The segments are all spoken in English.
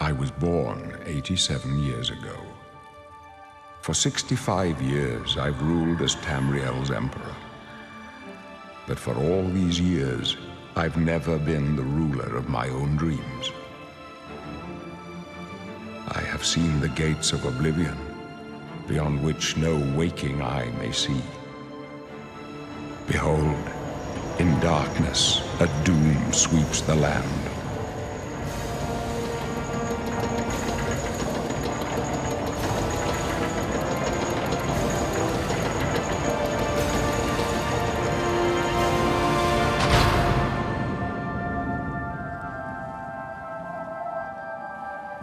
I was born 87 years ago. For 65 years, I've ruled as Tamriel's emperor. But for all these years, I've never been the ruler of my own dreams. I have seen the gates of Oblivion, beyond which no waking eye may see. Behold, in darkness, a doom sweeps the land.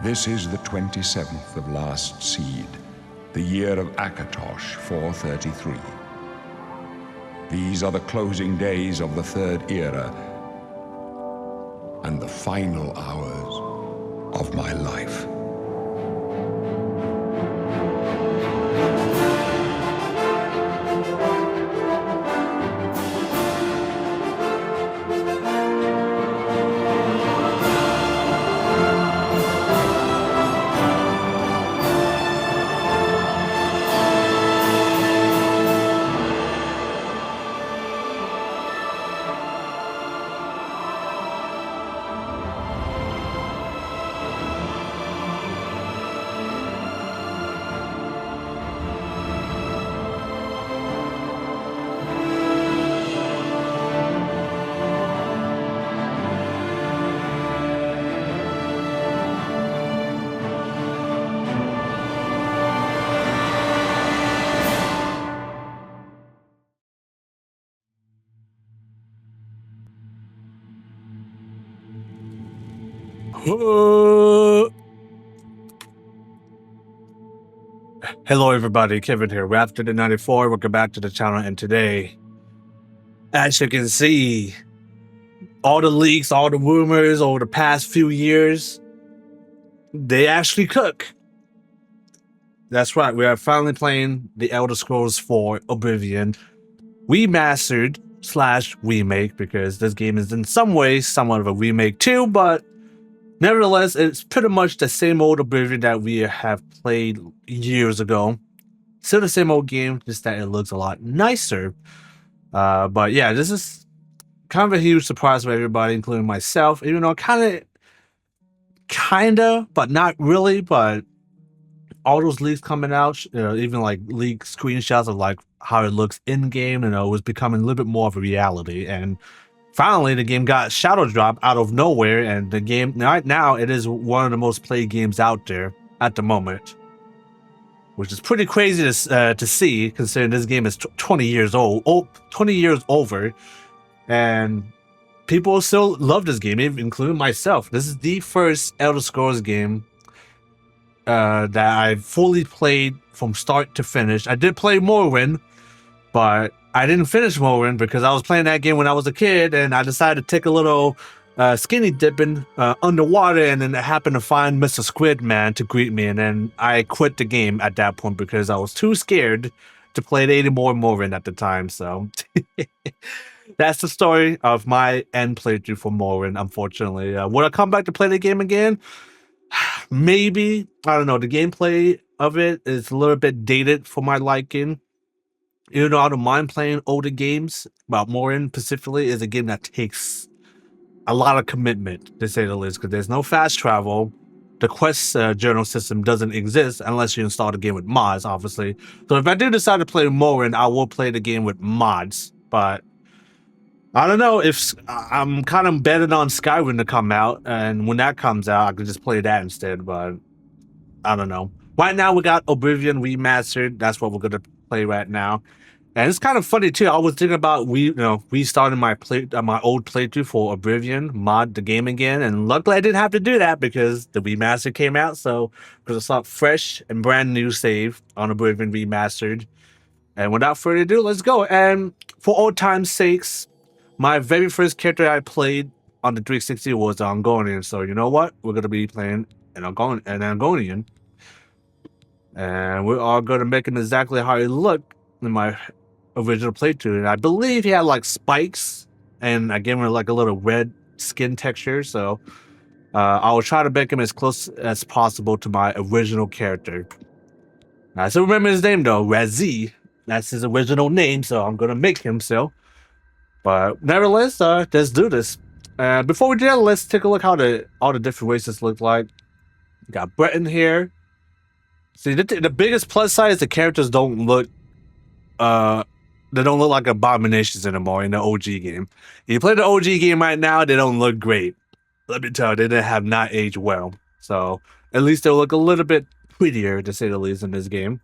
This is the 27th of last seed, the year of Akatosh 433. These are the closing days of the Third Era and the final hours of my life. Hello everybody, Kevin here, Raptor94. Welcome back to the channel, and today, as you can see, all the leaks, all the rumors over the past few years, they actually cook. That's right, we are finally playing the Elder Scrolls IV Oblivion Remastered / remake, because this game is in some ways somewhat of a remake too, but nevertheless, it's pretty much the same old Oblivion that we have played years ago. Still the same old game, just that it looks a lot nicer. But yeah, this is kind of a huge surprise for everybody, including myself. Even though kinda, but not really. But all those leaks coming out, even like leaked screenshots of like how it looks in game, it was becoming a little bit more of a reality. And finally, the game got shadow dropped out of nowhere, and the game right now it is one of the most played games out there at the moment, which is pretty crazy to see, considering this game is 20 years old, 20 years over, and people still love this game, including myself. This is the first Elder Scrolls game that I fully played from start to finish. I did play Morrowind, but I didn't finish Morrowind because I was playing that game when I was a kid, and I decided to take a little skinny dipping underwater, and then I happened to find Mr. Squid Man to greet me, and then I quit the game at that point because I was too scared to play any more Morrowind at the time. So that's the story of my end playthrough for Morrowind, unfortunately. Would I come back to play the game again? Maybe. I don't know. The gameplay of it is a little bit dated for my liking. Even though I don't mind playing older games, but Morrowind specifically is a game that takes a lot of commitment, to say the least, because there's no fast travel. The quest journal system doesn't exist unless you install the game with mods, obviously. So if I do decide to play Morrowind, I will play the game with mods. But I don't know, if I'm kind of betting on Skyrim to come out, and when that comes out, I could just play that instead. But I don't know. Right now, we got Oblivion Remastered. That's what we're gonna play right now. And it's kind of funny too. I was thinking about restarting my old playthrough for Oblivion, mod the game again, and luckily I didn't have to do that because the remaster came out. So because it's a fresh and brand new save on Oblivion Remastered. And without further ado, let's go. And for old time's sakes, my very first character I played on the 360 was Argonian. So you know what? We're gonna be playing an Argonian. And we're all gonna make him exactly how he looked in my original playthrough, and I believe he had like spikes, and I gave him like a little red skin texture. So I will try to make him as close as possible to my original character. I still remember his name though, Razze. That's his original name, so I'm gonna make him so. But nevertheless, let's do this. Before we do that, let's take a look how all the different races look like. We got Breton here. See, the biggest plus side is the characters don't look, they don't look like abominations anymore in the OG game. If you play the OG game right now, they don't look great. Let me tell you, they have not aged well. So at least they'll look a little bit prettier, to say the least, in this game.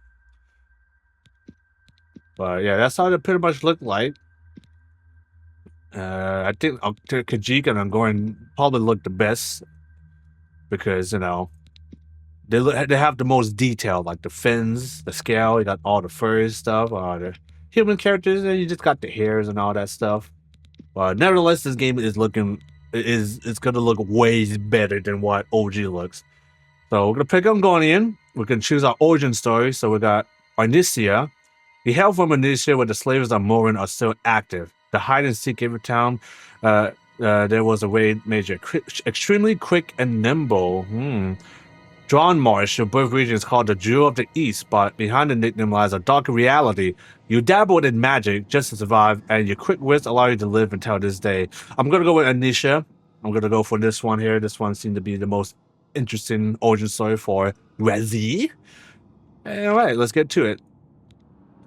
But yeah, that's how they pretty much look like. I think Khajiit and I'm going probably look the best because, you know, they have the most detail, like the fins, the scale. You got all the furs stuff. The human characters, and you just got the hairs and all that stuff. But nevertheless, this game is it's gonna look way better than what OG looks. So we're gonna pick Ungonian. We can choose our origin story. So we got Arnicia. The hail from Arnicia, where the slaves on Morin are still active. The hide and seek every town. There was a raid major, extremely quick and nimble. Drawn Marsh, your birth region is called the Jewel of the East, but behind the nickname lies a darker reality. You dabbled in magic just to survive, and your quick wits allow you to live until this day. I'm gonna go with Arnicia. I'm gonna go for this one here. This one seemed to be the most interesting origin story for Razze. All right, let's get to it.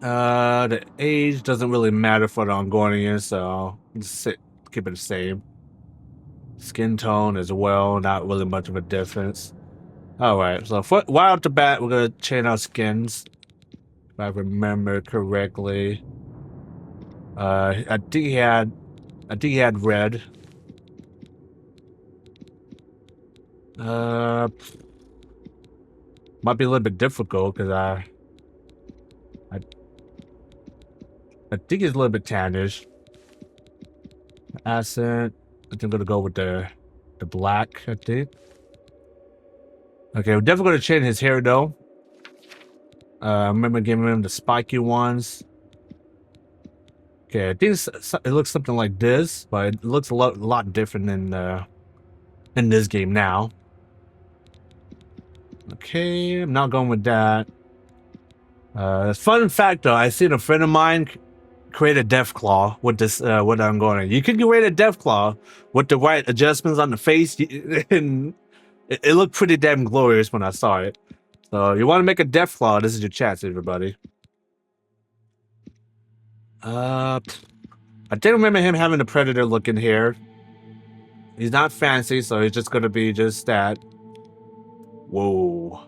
The age doesn't really matter for the Ungonian, so just keep it the same. Skin tone as well, not really much of a difference. All right, so right off the bat, we're gonna change our skins, if I remember correctly. I think he had red. Might be a little bit difficult because I think he's a little bit tannish. Accent, I think I'm gonna go with the black, I think. Okay, we're definitely gonna change his hair though. I remember giving him the spiky ones. Okay, I think it looks something like this, but it looks a lot different in this game now. Okay, I'm not going with that. Fun fact though, I seen a friend of mine create a Deathclaw with this what I'm going. You can create a Deathclaw with the right adjustments on the face, and it looked pretty damn glorious when I saw it. So you want to make a Deathclaw, this is your chance, everybody. I didn't remember him having the Predator looking hair. He's not fancy, so he's just gonna be just that. Whoa.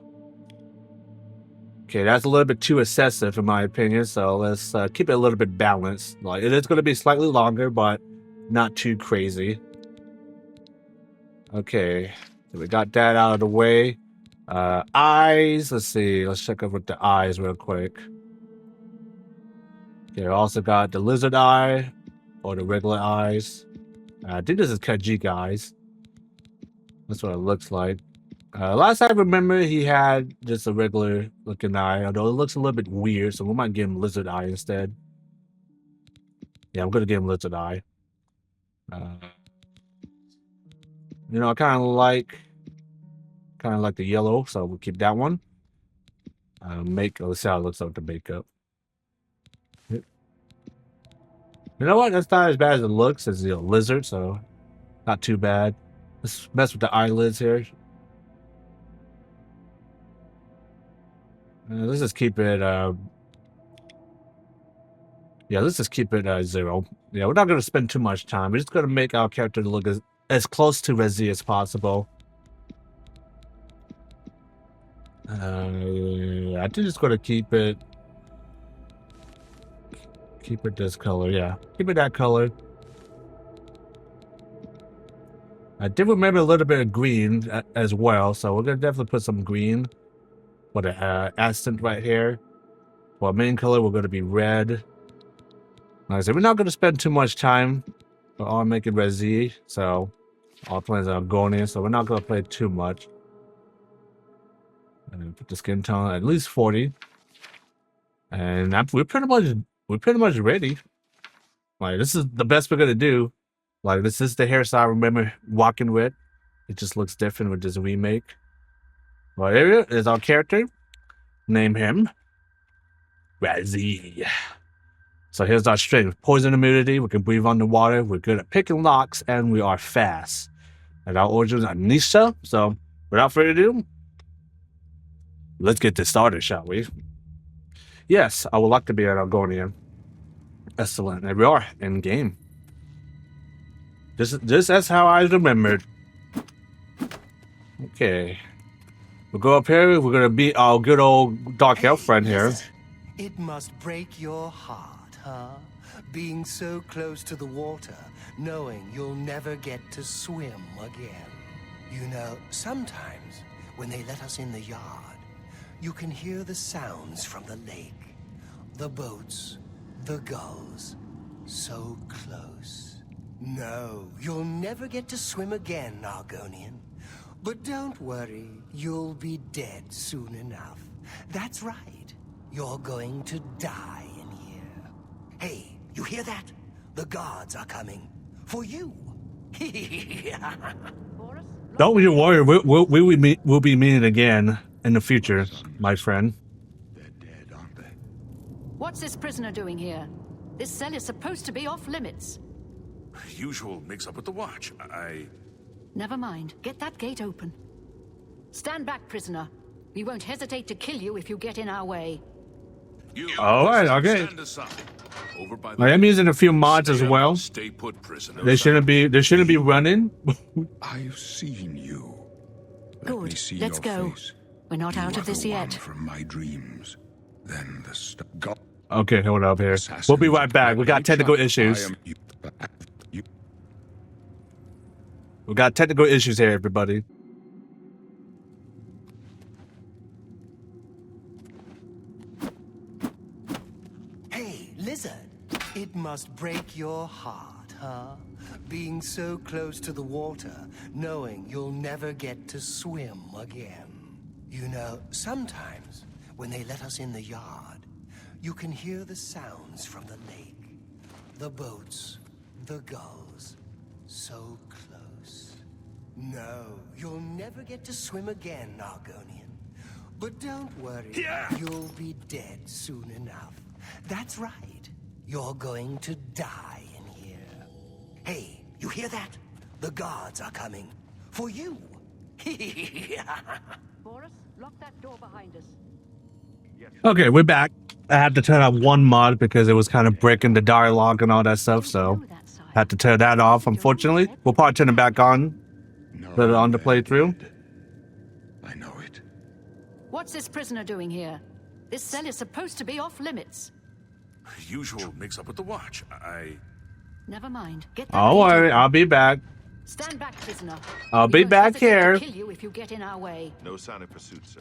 Okay, that's a little bit too excessive in my opinion, so let's keep it a little bit balanced. Like, it is going to be slightly longer, but not too crazy. Okay, so we got that out of the way. Eyes, let's see, let's check over the eyes real quick. Okay, also got the lizard eye, or the regular eyes. I think this is Khajiit eyes. That's what it looks like. Last I remember, he had just a regular looking eye, although it looks a little bit weird, so we might give him lizard eye instead. Yeah, I'm gonna give him lizard eye. You know, I kind of like the yellow, so we'll keep that one. Let's see how it looks like with the makeup. You know what? That's not as bad as it looks. It's, you know, lizard, so not too bad. Let's mess with the eyelids here. Let's just keep it, yeah, let's just keep it 0. Yeah, we're not going to spend too much time. We're just going to make our character look as close to Razze as possible. I think just going to keep it this color, yeah. Keep it that color. I did remember a little bit of green as well, so we're going to definitely put some green. For the accent right here. For our main color, we're going to be red. Like I said, we're not going to spend too much time on making Razze, so our plans are going in, so we're not going to play too much. And put the skin tone at least 40, and we're pretty much ready. Like, this is the best we're going to do. Like, this is the hairstyle I remember walking with. It just looks different with this remake. Well, here is our character. Name him Razze. So here's our strength. Poison immunity. We can breathe underwater. We're good at picking locks, and we are fast. And our origins are Nisha. So without further ado, let's get this started, shall we? Yes, I would like to be an Argonian. Excellent. There we are in game. This is how I remembered. Okay. We'll go up here. We're gonna beat our good old dark elf friend here. It must break your heart, huh? Being so close to the water, knowing you'll never get to swim again. You know, sometimes when they let us in the yard, you can hear the sounds from the lake. The boats, the gulls, so close. No, you'll never get to swim again, Argonian. But don't worry, you'll be dead soon enough. That's right. You're going to die in here. Hey, you hear that? The guards are coming. For you. Don't you worry, we'll be meeting again in the future, my friend. They're dead, aren't they? What's this prisoner doing here? This cell is supposed to be off limits. Usual mix-up with the watch. Never mind. Get that gate open. Stand back, prisoner. We won't hesitate to kill you if you get in our way. Alright, okay. Stand aside. Over by I am using a few mods as Stay up, well. Stay put, prisoner. They shouldn't be running. I've seen you. Let me Good. see Let's your go. face. We're not You out are of this the one yet. from my dreams. Then the God. Okay, hold up here. We'll be right back. We got technical issues. We got technical issues here, everybody. Hey, lizard. It must break your heart, huh? Being so close to the water, knowing you'll never get to swim again. You know, sometimes when they let us in the yard, you can hear the sounds from the lake. The boats, the gulls, so close. No, you'll never get to swim again, Argonian. But don't worry, you'll be dead soon enough. That's right. You're going to die in here. Hey, you hear that? The guards are coming. For you. Boris, lock that door behind us. Okay, we're back. I had to turn on one mod because it was kind of breaking the dialogue and all that stuff, so I had to turn that off, unfortunately. We'll probably turn it back on. Put it on the playthrough. I know it. What's this prisoner doing here? This cell is supposed to be off limits. Usual mix-up with the watch. Never mind. Get that Don't gate worry, open. I'll be back. Stand back, prisoner. I'll We be won't back hesitate to here. kill you if you get in our way. No sign of pursuit, sir.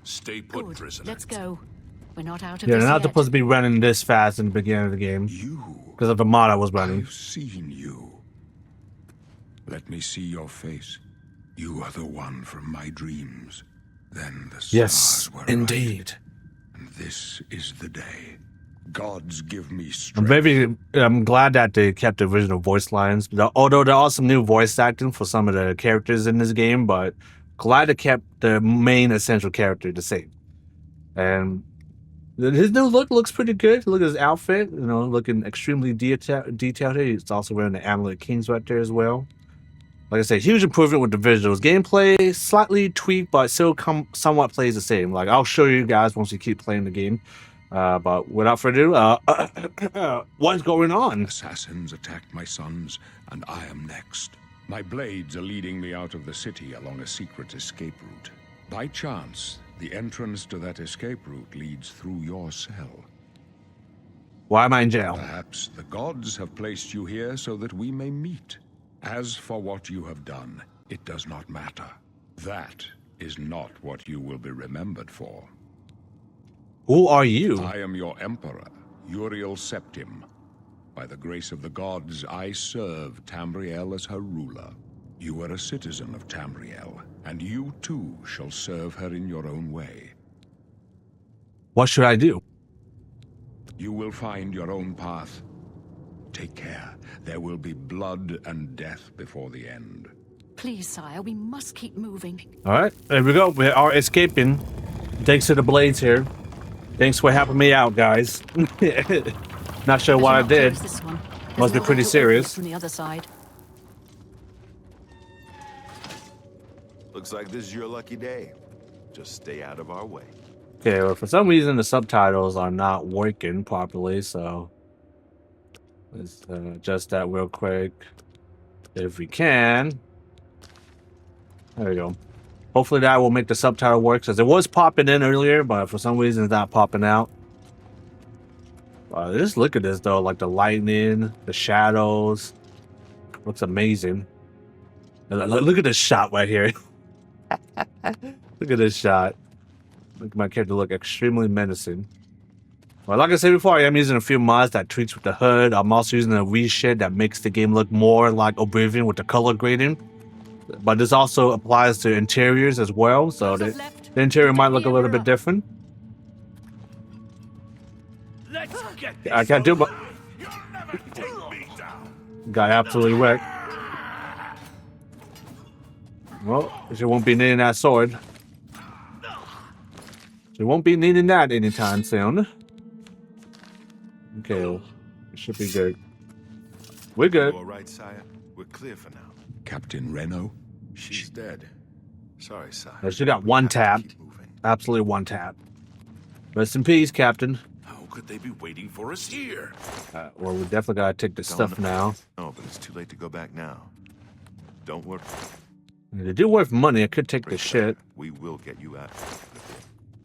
Stay put, Good. prisoner. Let's go. We're not out of Yeah, this they're not yet. supposed to be running this fast in the beginning of the game You. because of the mod I was running. I've seen you. Let me see your face. You are the one from my dreams. Then the Yes, stars were indeed. right, and this is the day. Gods give me strength. I'm glad that they kept the original voice lines. Although there are some new voice acting for some of the characters in this game, but glad they kept the main essential character the same. And his new look looks pretty good. Look at his outfit, looking extremely detailed here. He's also wearing the Amulet Kings right there as well. Like I said, huge improvement with the visuals. Gameplay slightly tweaked, but still somewhat plays the same. Like I'll show you guys once you keep playing the game. But without further ado, what's going on? Assassins attacked my sons, and I am next. My blades are leading me out of the city along a secret escape route. By chance, the entrance to that escape route leads through your cell. Why am I in jail? Perhaps the gods have placed you here so that we may meet. As for what you have done, it does not matter. That is not what you will be remembered for. Who are you? I am your emperor, Uriel Septim. By the grace of the gods, I serve Tamriel as her ruler. You are a citizen of Tamriel, and you too shall serve her in your own way. What should I do? You will find your own path. Take care. There will be blood and death before the end. Please, sire, we must keep moving. All right, there we go. We are escaping. Thanks to the blades here. Thanks for helping me out, guys. Not sure what I did. This one. Must be pretty serious. From the other side. Looks like this is your lucky day. Just stay out of our way. Okay, well, for some reason the subtitles are not working properly, so let's adjust that real quick if we can. There we go. Hopefully that will make the subtitle work, because it was popping in earlier, but for some reason it's not popping out. Just look at this though, like the lightning, the shadows. Looks amazing. Look at this shot right here. Look at this shot. Make my character look extremely menacing. Well, like I said before, I am using a few mods that tweaks with the hood. I'm also using a reshade that makes the game look more like Oblivion with the color grading. But this also applies to interiors as well, so the interior might look a little bit different. I can't do but got absolutely wrecked. Well, she won't be needing that sword. She won't be needing that anytime soon. Okay, well, it should be good. We're good. All right, sire. We're clear for now. Captain Reno? She's dead. Sorry, sire. She got one tap. Keep moving. Absolutely one tap. Rest in peace, Captain. How could they be waiting for us here? Well, we definitely gotta take the stuff now. No, but it's too late to go back now. Don't worry. They do worth money. I could take the shit. We will get you out.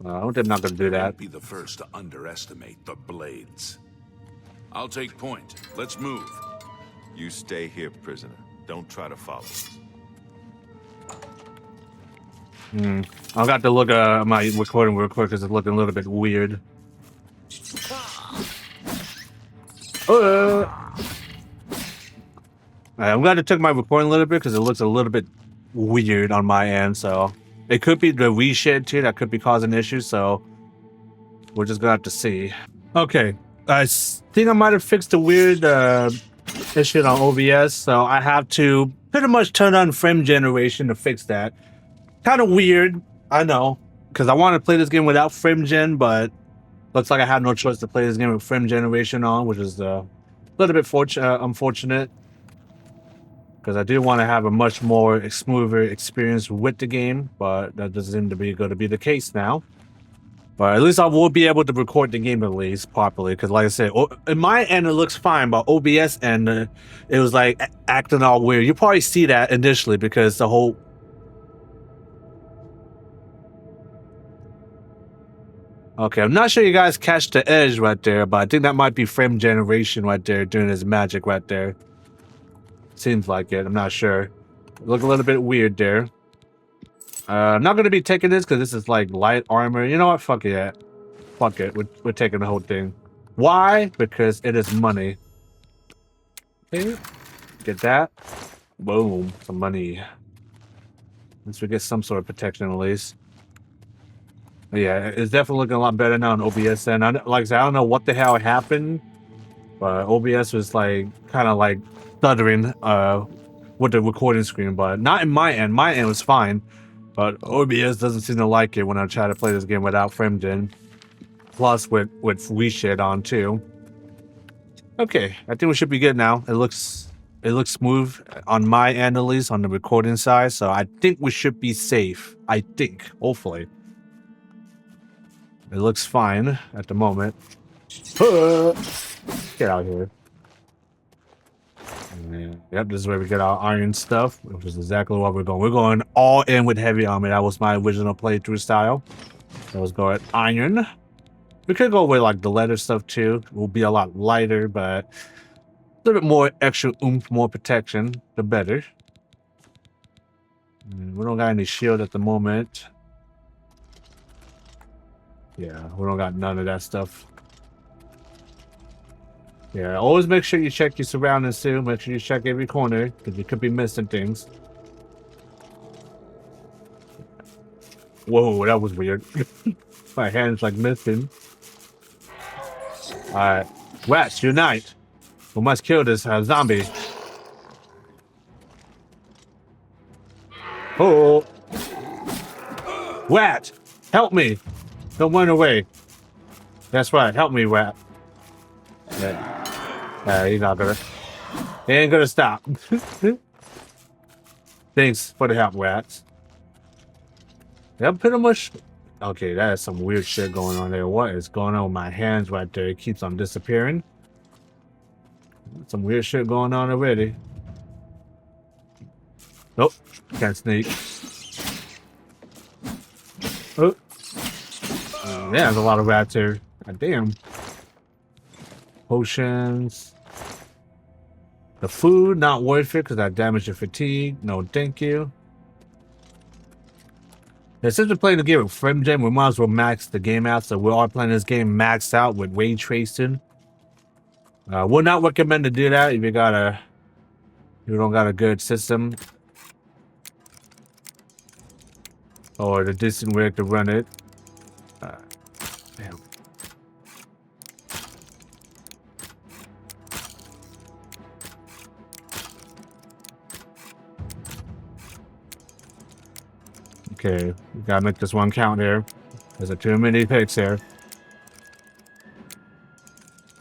I'm not gonna do that. Don't be the first to underestimate the blades. I'll take point. Let's move. You stay here, prisoner. Don't try to follow us. I've got to look at my recording real quick because it's looking a little bit weird. I'm glad to check my recording a little bit because it looks a little bit weird on my end. So it could be the reshade too that could be causing issues. So we're just gonna have to see. Okay, I think I might have fixed the weird issue on OBS. So I have to pretty much turn on frame generation to fix that. Kind of weird, I know, because I want to play this game without frame gen, but looks like I had no choice to play this game with frame generation on, which is a little bit unfortunate, because I do want to have a much more smoother experience with the game, but that doesn't seem to be going to be the case now. But at least I will be able to record the game at least properly, because like I said, in my end it looks fine, but OBS end it was like acting all weird. You probably see that initially because the whole Okay, I'm not sure you guys catch the edge right there, but I think that might be frame generation right there doing his magic right there. Seems like it, I'm not sure. Look a little bit weird there. I'm not going to be taking this because this is like light armor. You know what? Fuck it. Fuck it. We're taking the whole thing. Why? Because it is money. Okay. Get that. Boom. Some money. At least we get some sort of protection at least. Yeah, it's definitely looking a lot better now on OBS. And like I said, I don't know what the hell happened, but OBS was like kind of like stuttering with the recording screen, but not in my end. My end was fine, but OBS doesn't seem to like it when I try to play this game without frame gen. Plus with reshade on too. Okay, I think we should be good now. It looks smooth on my end, at least on the recording side. So I think we should be safe. I think, hopefully. It looks fine at the moment. Get out here. Yep, this is where we get our iron stuff, which is exactly what we're going. We're going all in with heavy armor. That was my original playthrough style. So let's go at iron. We could go with like the leather stuff too. It will be a lot lighter, but a little bit more extra oomph, more protection, the better. We don't got any shield at the moment. Yeah, we don't got none of that stuff. Yeah, always make sure you check your surroundings too. Make sure you check every corner, because you could be missing things. Whoa, that was weird. My hand's like missing. Alright, rats, unite. We must kill this zombie. Oh, Rat, help me! Don't run away. That's right, help me, Rat. Yeah, he's not gonna. He ain't gonna stop. Thanks for the help, Rats. Yeah, pretty much. Okay, that is some weird shit going on there. What is going on with my hands right there? It keeps on disappearing. Some weird shit going on already. Nope, can't sneak. Oh. Yeah, there's a lot of rats here. God damn. Potions. The food, not worth it because I damaged your fatigue. No, thank you. Yeah, since we're playing the game with Frame Gen, we might as well max the game out. So we are playing this game maxed out with ray tracing. Would not recommend to do that if you don't got a good system or the decent way to run it. Damn. Okay, we gotta make this one count here. There's too many picks here.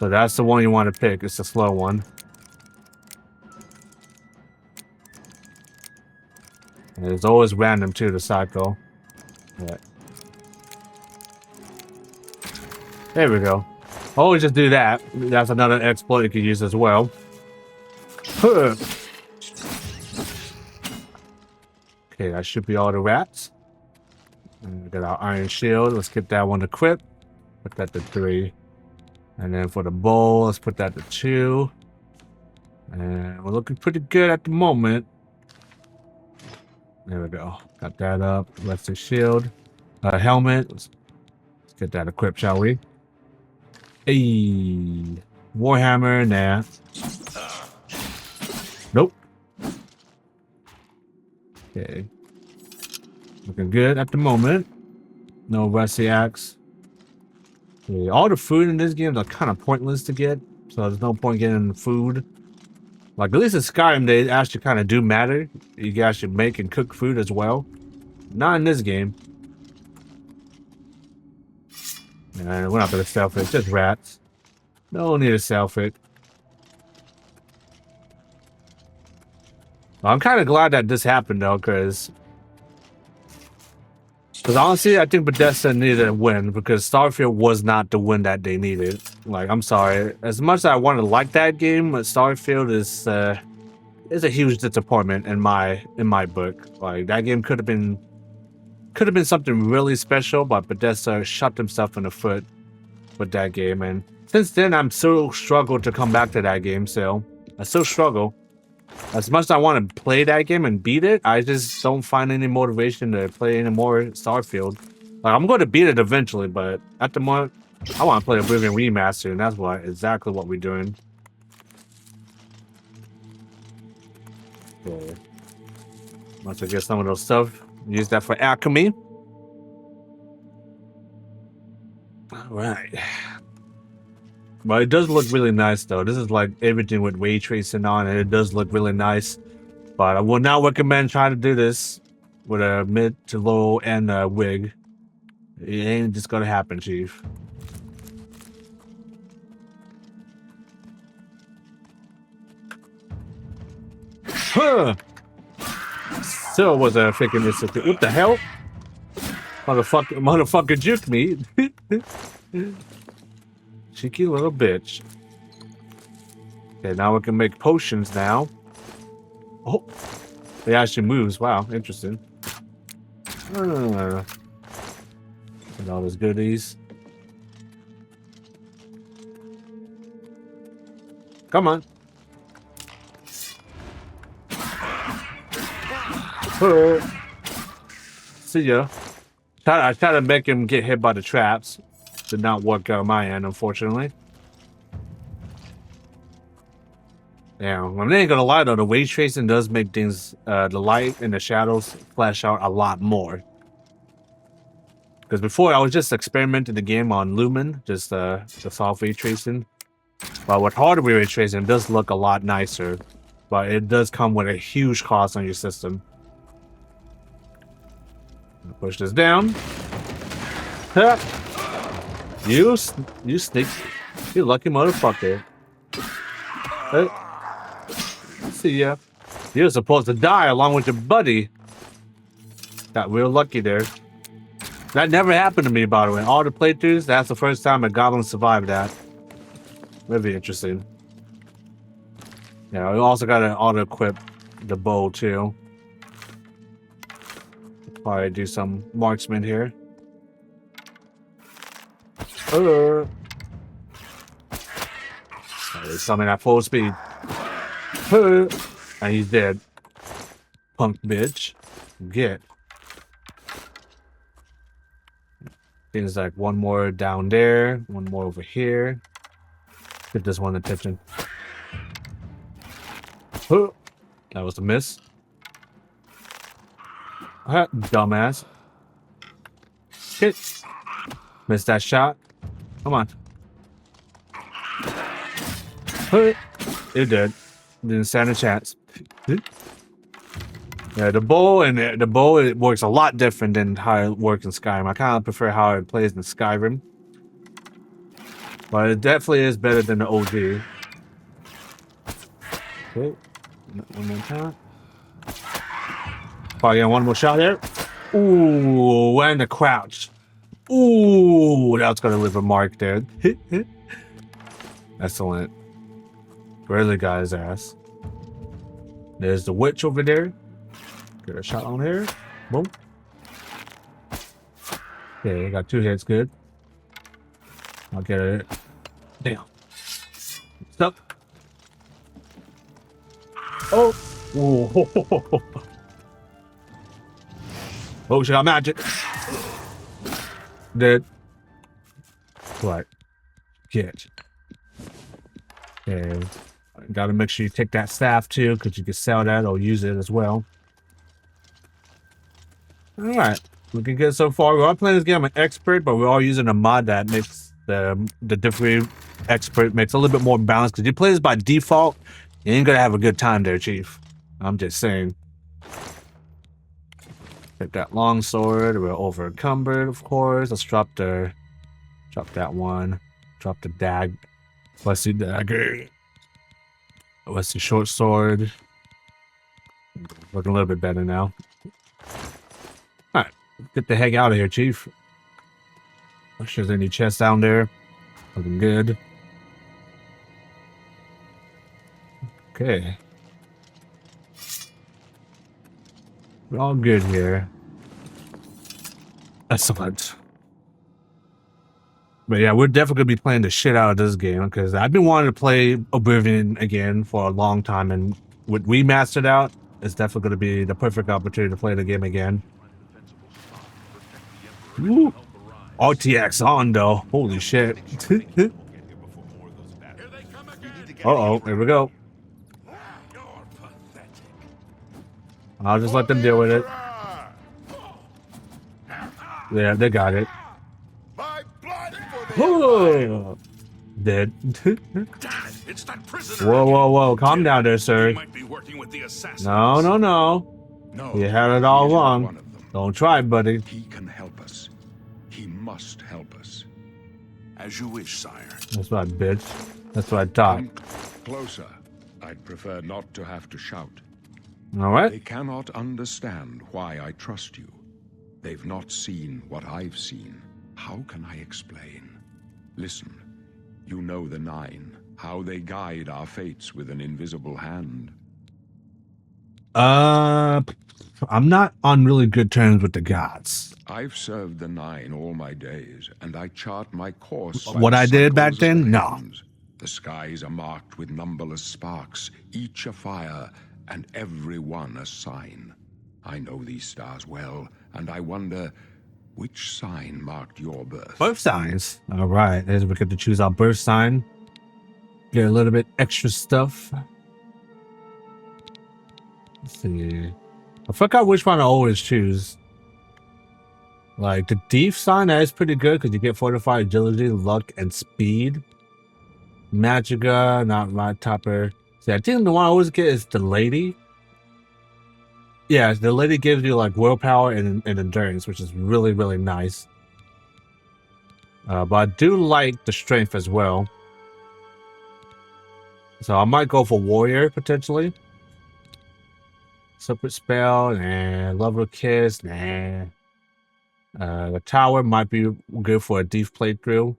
So that's the one you want to pick. It's the slow one. And it's always random too, the cycle. Yeah. There we go. Always just do that. That's another exploit you can use as well. Okay, that should be all the rats. And we got our iron shield. Let's get that one equipped. Put that to 3. And then for the bowl, let's put that to 2. And we're looking pretty good at the moment. There we go. Got that up. Let's the shield. Helmet. Let's get that equipped, shall we? Hey. Warhammer. Nah. Nope. Okay. Looking good at the moment. No rusty axe. Okay. All the food in this game are kind of pointless to get. So there's no point getting food. Like, at least in Skyrim, they actually kind of do matter. You can actually make and cook food as well. Not in this game. And we're not going to self it. Just rats. No need to self it. Well, I'm kind of glad that this happened, though, because honestly, I think Bethesda needed a win, because Starfield was not the win that they needed. Like, I'm sorry. As much as I want to like that game, Starfield is a huge disappointment in my book. Like, that game could have been something really special, but Bethesda shot themselves in the foot with that game. And since then, I'm so struggled to come back to that game. So I still struggle. As much as I want to play that game and beat it, I just don't find any motivation to play any more Starfield. Like, I'm going to beat it eventually, but at the moment, I want to play Oblivion Remastered, and that's exactly what we're doing. Okay. Once I get some of those stuff, use that for alchemy. All right. But it does look really nice, though. This is like everything with ray tracing on, and it does look really nice. But I would not recommend trying to do this with a mid to low end wig. It ain't just gonna happen, Chief. Huh. Still was a freaking instant. What the hell? Motherfucker juked me. Cheeky little bitch. Okay, now we can make potions now. Oh, it actually moves. Wow, interesting. And all those goodies. Come on. See ya. I tried to make him get hit by the traps. Did not work out on my end, unfortunately. Yeah, I'm not gonna lie though, the ray tracing does make things, the light and the shadows flash out a lot more. Because before I was just experimenting the game on Lumen, just soft ray tracing. But with hardware ray tracing, it does look a lot nicer. But it does come with a huge cost on your system. Push this down. Ha. You sneak. You lucky motherfucker. See ya. You're supposed to die along with your buddy. Got real lucky there. That never happened to me, by the way. All the playthroughs, that's the first time a goblin survived that. Very interesting. Yeah, we also got to auto-equip the bow, too. Probably do some marksman here. There's something at full speed. And he's dead. Punk bitch. Get. Things like one more down there, one more over here. Get this one attention. That was a miss. Dumbass. Hit. Missed that shot. Come on. It did. Didn't stand a chance. Yeah, the bow it works a lot different than how it works in Skyrim. I kind of prefer how it plays in Skyrim, but it definitely is better than the OG. Okay, one more time. Probably getting one more shot here. Ooh, and the crouch. Ooh, that's gonna leave a mark there. Excellent. Really got his ass. There's the witch over there. Get a shot on here. Boom. Okay, got 2 hits. Good. I'll get it. Damn. Stuck. Oh. Whoa. Oh, she got magic. Dead. What? Get. Okay. Gotta make sure you take that staff too, because you can sell that or use it as well. Alright. Looking good so far. We are playing this game on expert, but we're all using a mod that makes the different expert makes a little bit more balanced, because you play this by default, you ain't gonna have a good time there, Chief. I'm just saying. Take that long sword. We're over encumbered, of course. Let's drop that one. Drop the Let's see dagger. Let's see short sword. Looking a little bit better now. Alright, get the heck out of here, Chief. Not sure there's any chests down there. Looking good. Okay. We're all good here. Excellent. But yeah, we're definitely going to be playing the shit out of this game, because I've been wanting to play Oblivion again for a long time, and with Remastered out, it's definitely going to be the perfect opportunity to play the game again. Woo. RTX on though. Holy shit. Uh-oh, here we go. I'll just let them deal with it. Yeah, they got it. Oh, dead. It's that prisoner. Whoa. Calm down there, sir. He might be working with the assassins. No. No, You had it all he is wrong. one of them. Don't try, buddy. He can help us. He must help us. As you wish, sire. That's right, bitch. That's what I thought. Come closer. I'd prefer not to have to shout. All right. They cannot understand why I trust you. They've not seen what I've seen. How can I explain? Listen, you know the Nine, how they guide our fates with an invisible hand. I'm not on really good terms with the gods. I've served the Nine all my days, and I chart my course. What by I the did back cycles of then? the No. heavens. The skies are marked with numberless sparks, each a fire, and every one a sign. I know these stars well, and I wonder, which sign marked your birth? Birth signs. All right. As we get to choose our birth sign. Get a little bit extra stuff. Let's see. I forgot which one I always choose. Like the thief sign, that is pretty good because you get fortified agility, luck, and speed. Magica, not right topper. See, I think the one I always get is the lady. Yeah, the lady gives you like willpower and endurance, which is really, really nice. But I do like the strength as well. So I might go for warrior potentially. Separate spell, nah. Level kiss, nah. The tower might be good for a deep playthrough.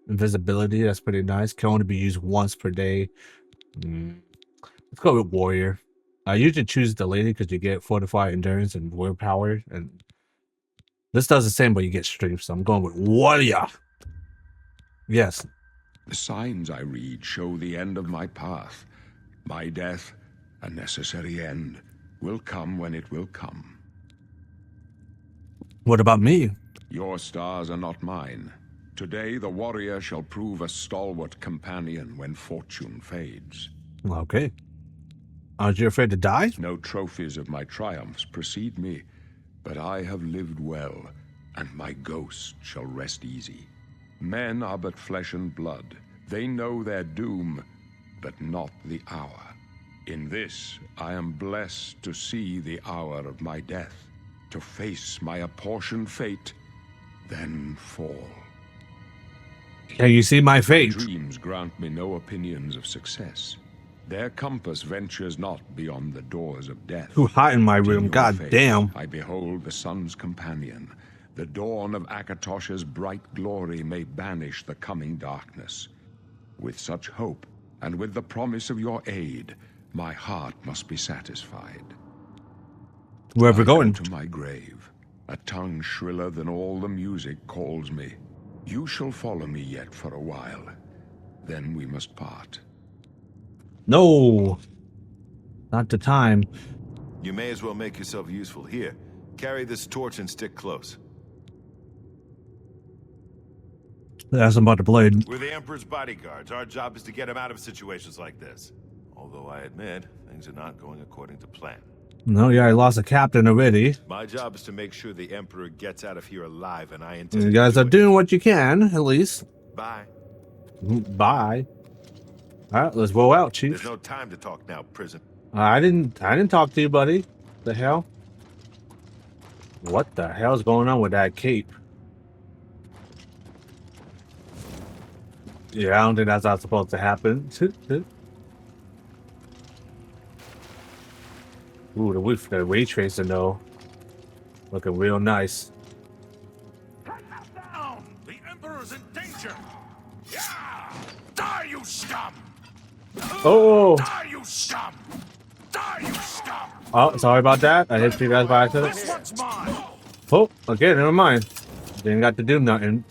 Invisibility, that's pretty nice. Can only be used once per day. Let's go with warrior. I usually choose the lady because you get fortified endurance and willpower, and this does the same, but you get strength. So I'm going with warrior. Yes. The signs I read show the end of my path. My death, a necessary end, will come when it will come. What about me? Your stars are not mine. Today the warrior shall prove a stalwart companion when fortune fades. Okay. Aren't you afraid to die? No trophies of my triumphs precede me, but I have lived well, and my ghost shall rest easy. Men are but flesh and blood. They know their doom, but not the hour. In this, I am blessed to see the hour of my death, to face my apportioned fate, then fall. Can you see my fate? Dreams grant me no opinions of success. Their compass ventures not beyond the doors of death. Too hot in my In room, your god face, damn. I behold the sun's companion. The dawn of Akatosh's bright glory may banish the coming darkness. With such hope, and with the promise of your aid, my heart must be satisfied. Where are we I go going? to my grave. A tongue shriller than all the music calls me. You shall follow me yet for a while. Then we must part. No. Not the time. You may as well make yourself useful. Here, carry this torch and stick close. That's about the blade. We're the Emperor's bodyguards. Our job is to get him out of situations like this. Although I admit, things are not going according to plan. No, yeah, I lost a captain already. My job is to make sure the Emperor gets out of here alive, and I intend You to guys do are it. doing what you can, at least. Bye. Bye. All right, let's roll out, There's Chief. no time to talk now, prison. I didn't talk to you, buddy. The hell? What the hell's going on with that cape? Yeah, I don't think that's not supposed to happen. Ooh, the ray tracing though, looking real nice. Down! The Emperor's in danger! Yeah! Die, you scum! Oh, Die, you scum! Die, you scum! oh, sorry about that. I hit you guys by accident. This one's mine! Oh, okay, never mind. Didn't got to do nothing.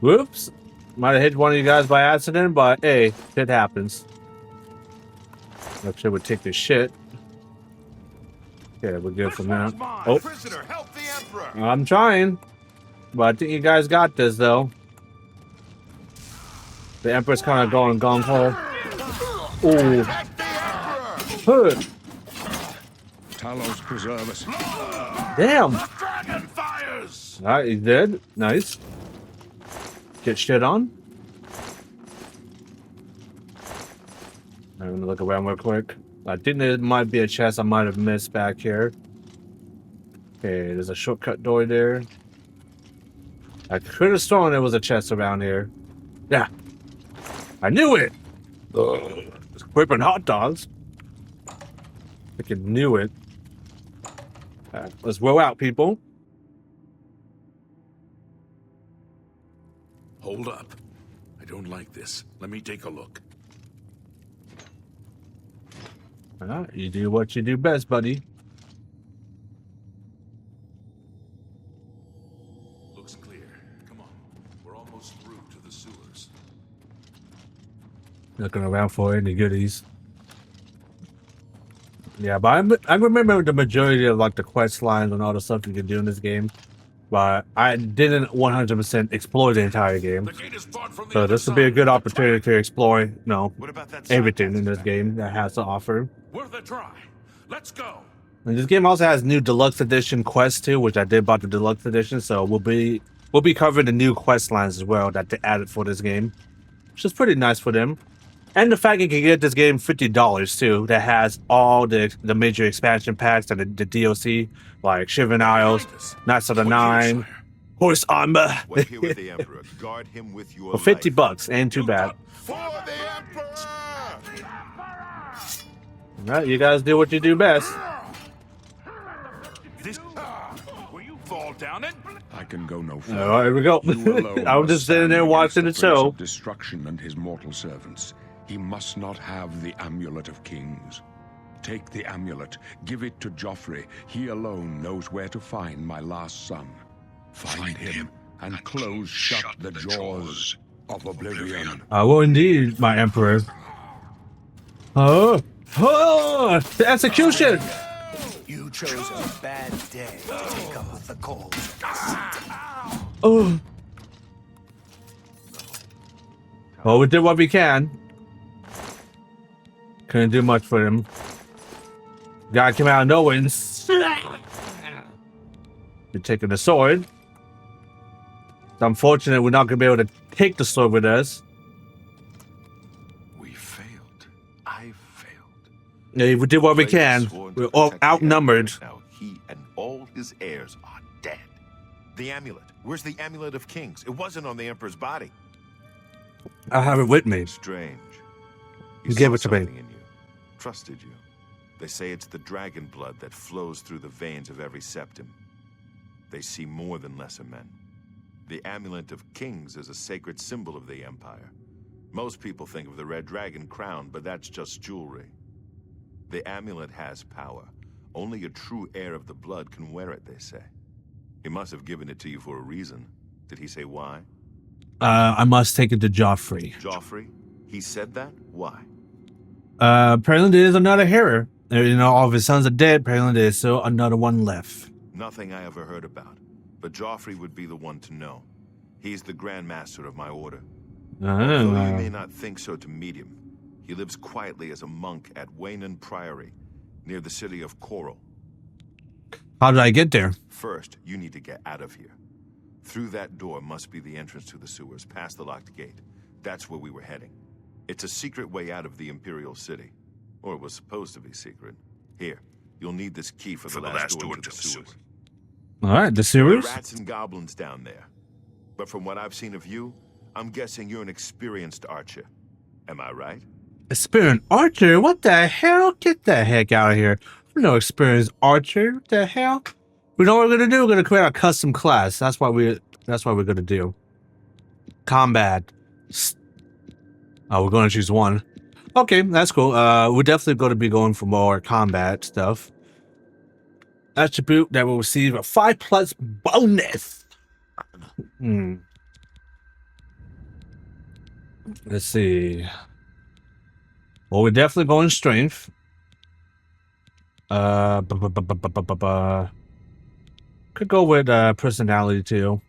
Whoops. Might have hit one of you guys by accident, but hey, shit happens. Make sure we take this shit. Okay, we're good from now. Oh, Prisoner, help the Emperor! I'm trying. But I think you guys got this, though. The Emperor's kind of going gung-ho. Ooh. Hood. Talos preserve us. Damn. Dragon fires! Alright, he's dead. Nice. Get shit on. I'm gonna look around real quick. I think there might be a chest I might have missed back here. Okay, there's a shortcut door there. I could have sworn there was a chest around here. Yeah. I knew it! Ugh. It's whipping hot dogs. Freaking knew it. Alright, let's roll out, people. Hold up. I don't like this. Let me take a look. Alright, you do what you do best, buddy. Looks clear. Come on. We're almost through to the sewers. Looking around for any goodies. Yeah, but I remember the majority of like the quest lines and all the stuff you can do in this game. But I didn't 100% explore the entire game. The gate is barred from the So other this would be a side. good opportunity to explore, you know, What about that side everything in this passage? game that has to offer. Worth a try. Let's go. And this game also has new deluxe edition quests too, which I did buy the deluxe edition. So we'll be covering the new quest lines as well that they added for this game, which is pretty nice for them. And the fact you can get this game $50 too, that has all the major expansion packs and the DLC, like Shivering Isles, Knights of the Nine, Horse Armor. Wait here with the Emperor. Guard him with your For 50 life. bucks, ain't too bad. For the Emperor! Alright, you guys do what you do best. This. Will you fall down it? I can go no further. Alright, here we go. You alone I was must just sitting stand there against watching the Prince show. of Destruction and his mortal servants. He must not have the Amulet of Kings. Take the amulet, give it to Joffrey. He alone knows where to find my last son. Find him and close shut the jaws of Oblivion. I will indeed, my Emperor. Oh, the execution! You chose a bad day to take up with the cause. Oh. Well, we did what we can. Couldn't do much for him. Guy came out of nowhere and you're taking the sword. It's unfortunate we're not gonna be able to take the sword with us. We failed. I failed. Yeah, we did what we can. We're all outnumbered. Now he and all his heirs are dead. The amulet. Where's the amulet of kings? It wasn't on the Emperor's body. I have it with me. Strange. He You gave saw it to me. something in you. Trusted you. They say it's the dragon blood that flows through the veins of every septim. They see more than lesser men. The amulet of kings is a sacred symbol of the Empire. Most people think of the red dragon crown, but that's just jewelry. The amulet has power. Only a true heir of the blood can wear it, they say. He must have given it to you for a reason. Did he say why? I must take it to Joffrey. Joffrey? He said that? Why? Apparently there's another hero. You know, all of his sons are dead. Apparently there's still another one left. Nothing I ever heard about. But Joffrey would be the one to know. He's the Grand Master of my order. Though you may not think so to meet him, he lives quietly as a monk at Waynon Priory, near the city of Coral. How did I get there? First, you need to get out of here. Through that door must be the entrance to the sewers, past the locked gate. That's where we were heading. It's a secret way out of the Imperial City. Or it was supposed to be secret. Here, you'll need this key for the last door to the sewers. All right, the There are sewers. rats and goblins down there. But from what I've seen of you, I'm guessing you're an experienced archer. Am I right? Experienced archer? What the hell? Get the heck out of here. I'm no experienced archer. What the hell? We know what we're gonna do. We're gonna create a custom class. That's what we're gonna do. Combat. Oh, we're gonna choose one. Okay, that's cool. We're definitely gonna be going for more combat stuff. Attribute that will receive a 5+ bonus. Let's see. Well, we're definitely going strength. Could go with personality too.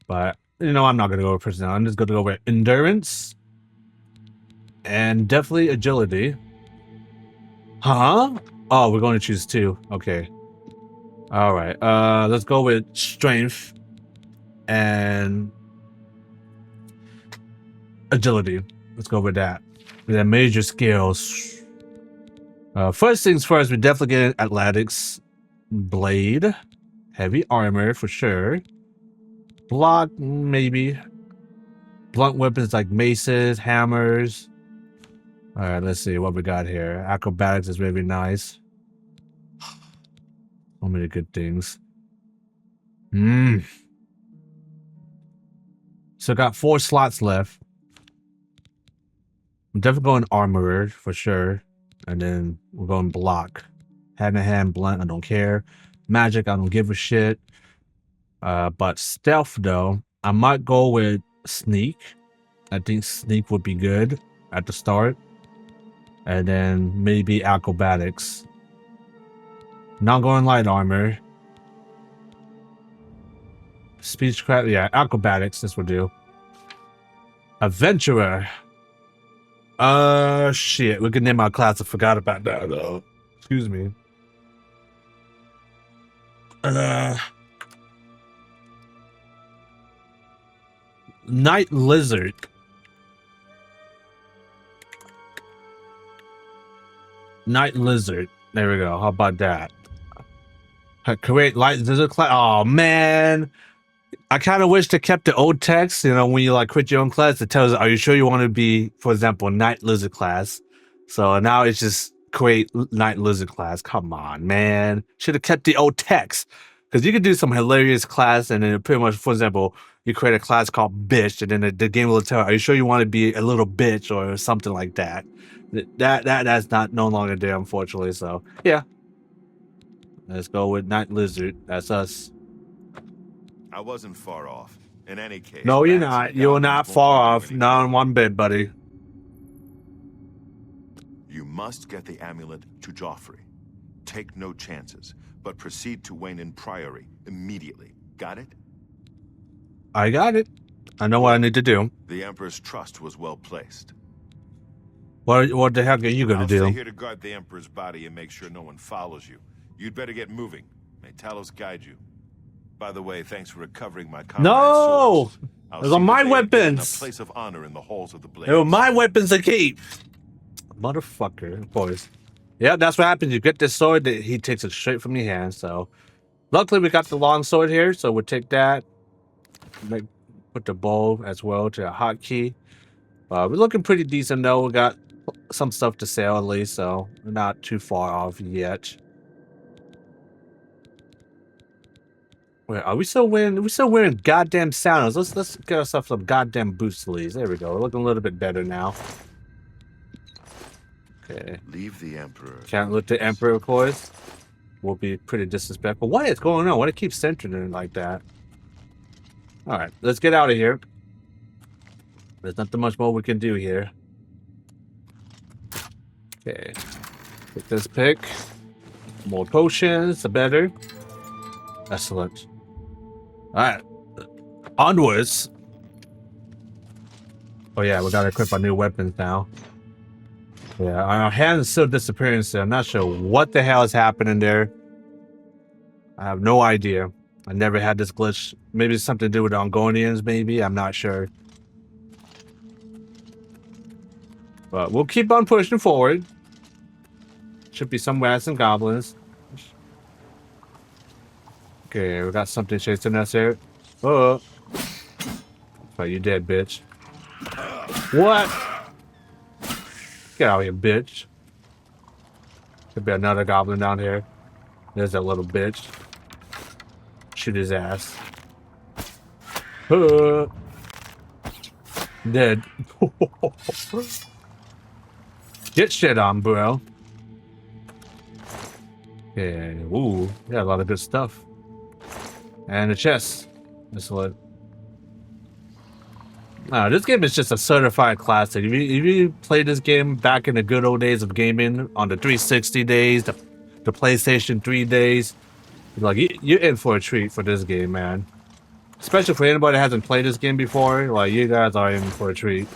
But you know, I'm not gonna go with personality. I'm just gonna go with endurance. And definitely agility. Huh? Oh, we're going to choose 2. Okay. All right. Let's go with strength and agility. Let's go with that. The major skills. First things first, we definitely get athletics, blade, heavy armor for sure. Block, maybe. Blunt weapons like maces, hammers. All right, let's see what we got here. Acrobatics is really nice. So many good things. So got 4 slots left. I'm definitely going armorer for sure. And then we're going block. Hand-to-hand, blunt, I don't care. Magic, I don't give a shit. But stealth though, I might go with sneak. I think sneak would be good at the start. And then maybe acrobatics. Not going light armor. Speechcraft, yeah, acrobatics, this will do. Adventurer. Shit, we can name our class. I forgot about that though. Excuse me. Night Lizard. Night Lizard. There we go. How about that? Create light lizard class. Oh man, I kind of wish they kept the old text. You know, when you like quit your own class, it tells, "Are you sure you want to be, for example, Night Lizard class?" So now it's just create Night Lizard class. Come on, man. Should have kept the old text because you could do some hilarious class, and then pretty much, for example, you create a class called Bitch, and then the game will tell, "Are you sure you want to be a little bitch?" or something like that. That's not no longer there, unfortunately. So yeah. Let's go with Night Lizard. That's us. I wasn't far off. In any case, No, you're bats not. and You're goblins not won't far do off. any Not good. in one bit, buddy. You must get the amulet to Joffrey. Take no chances, but proceed to Wayne Priory immediately. Got it? I got it. I know what I need to do. The Emperor's trust was well placed. What the heck are you gonna I'll stay do? here to guard the Emperor's body and make sure no one follows you. You'd better get moving. May Talos guide you. By the way, thanks for recovering my comrade's No! swords. I'll Those see are my that they are given weapons. A place of honor in the halls of the Blades. They were my weapons to keep. Motherfucker, boys. Yeah, that's what happens. You get this sword, that he takes it straight from your hand. So, luckily we got the long sword here, so we'll take that. Put the bow as well to a hotkey. We're looking pretty decent though. We got some stuff to sell at least, so we're not too far off yet. Wait, are we still wearing? We still wearing goddamn sandals? Let's get ourselves some goddamn boot sleeves. There we go. We're looking a little bit better now. Okay. Leave the Emperor. Can't look the Emperor, of course. Will be pretty disrespectful. What is going on? Why do it keep centering it like that? All right, let's get out of here. There's nothing much more we can do here. Okay. Take this pick. More potions, the better. Excellent. Alright. Onwards. Oh yeah, we gotta equip our new weapons now. Yeah, our hand is still disappearing, so I'm not sure what the hell is happening there. I have no idea. I never had this glitch. Maybe it's something to do with Ongonians, maybe. I'm not sure. But we'll keep on pushing forward. Should be some rats and goblins. Okay, we got something chasing us here. Oh. Oh, you dead, bitch. What? Get out of here, bitch. Could be another goblin down here. There's that little bitch. Shoot his ass. Dead. Get shit on, bro. Okay, ooh, yeah, a lot of good stuff. And a chest. Excellent. This game is just a certified classic. If you played this game back in the good old days of gaming, on the 360 days, the PlayStation 3 days, like you're in for a treat for this game, man. Especially for anybody that hasn't played this game before, like you guys are in for a treat.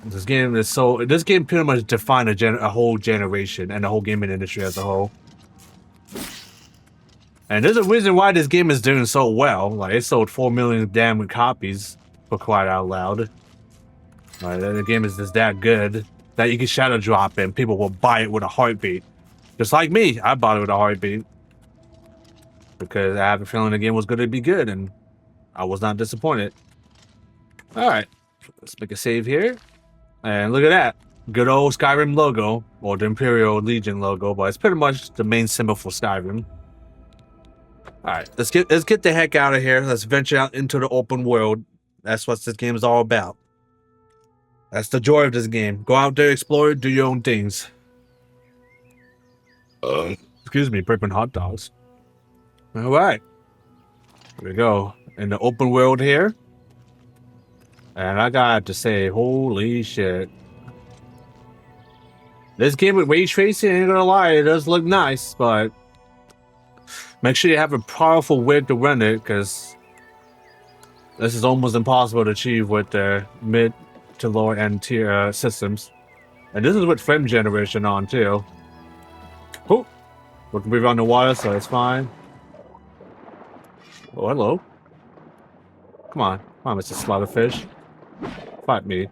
This game is so. This game pretty much defined a whole generation and the whole gaming industry as a whole. And there's a reason why this game is doing so well. Like it sold 4 million damn copies, for crying out loud. Like the game is just that good that you can shadow drop and people will buy it with a heartbeat. Just like me, I bought it with a heartbeat because I have a feeling the game was going to be good, and I was not disappointed. All right, let's make a save here. And look at that. Good old Skyrim logo, or the Imperial Legion logo, but it's pretty much the main symbol for Skyrim. Alright, let's get the heck out of here. Let's venture out into the open world. That's what this game is all about. That's the joy of this game. Go out there, explore, do your own things. Excuse me, prepping hot dogs. Alright. Here we go. In the open world here. And I got to say, holy shit. This game with ray tracing, ain't gonna lie, it does look nice, but make sure you have a powerful rig to run it, because this is almost impossible to achieve with the mid to lower end tier systems. And this is with frame generation on too. Oh, we can breathe on the water, so it's fine. Oh, hello. Come on, Mr. Slaughterfish. Fight me.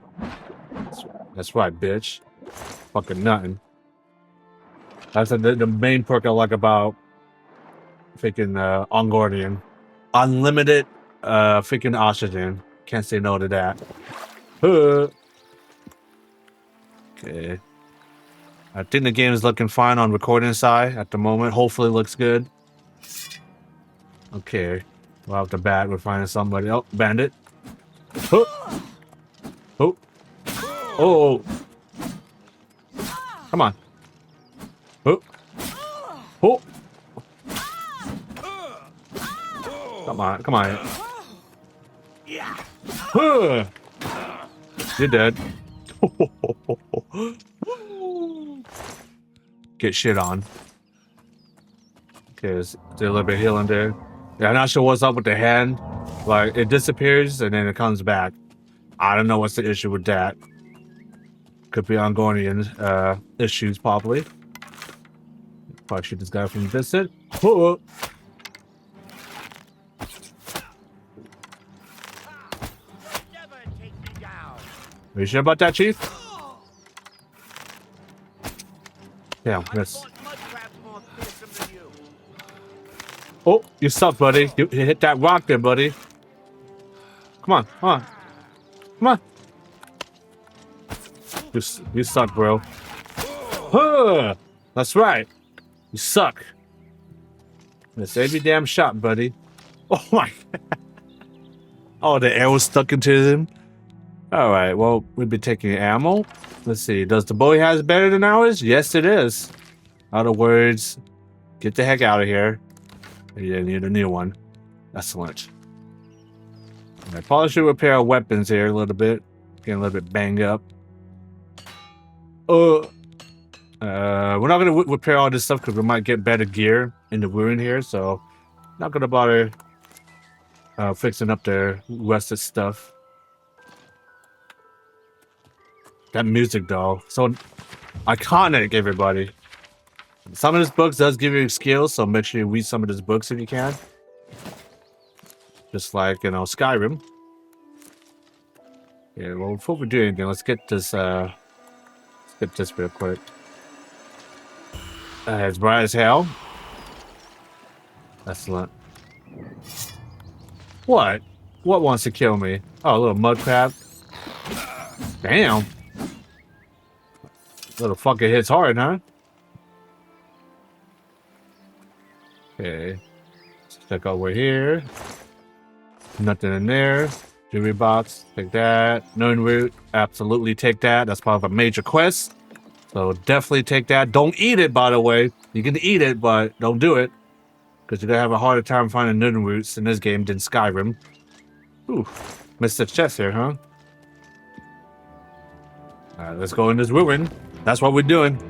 That's right, bitch. Fucking nothing. That's the main perk I like about freaking On Guardian. Unlimited freaking oxygen. Can't say no to that. Okay. I think the game is looking fine on recording side at the moment. Hopefully it looks good. Okay. Well, off the bat, we're finding somebody. Oh, bandit. Oh. Oh. Oh. Come on. Oh. Oh. Come on. Come on. You're dead. Get shit on. Okay, there's a little bit of healing there. Yeah, I'm not sure what's up with the hand. Like, it disappears and then it comes back. I don't know what's the issue with that. Could be ongoing issues, probably. Probably shoot this guy from a distance. Oh. Are you sure about that, Chief? Damn, miss. Oh, you suck, buddy. You hit that rock there, buddy. Come on, come on. Come on. You suck, bro. Huh, that's right. You suck. Miss every damn shot, buddy. Oh my god. Oh, the arrow stuck into him. Alright, well, we'll be taking ammo. Let's see. Does the bow he has better than ours? Yes, it is. Other words, get the heck out of here. You need a new one. Excellent. I probably should repair our weapons here a little bit. Getting a little bit banged up. We're not going to repair all this stuff because we might get better gear in the ruin here. So, not going to bother fixing up the rusted stuff. That music, though, so iconic, everybody. Some of these books does give you skills, so make sure you read some of these books if you can. Just like, you know, Skyrim. Yeah, well, before we do anything, let's get this real quick. It's bright as hell. Excellent. What? What wants to kill me? Oh, a little mud crab. Damn. Little fucker hits hard, huh? Okay. Let's check over here. Nothing in there. Jewelry box. Take that. Known root. Absolutely take that. That's part of a major quest. So definitely take that. Don't eat it, by the way. You can eat it, but don't do it. Because you're going to have a harder time finding known roots in this game than Skyrim. Ooh. Missed the chest here, huh? Alright, let's go in this ruin. That's what we're doing.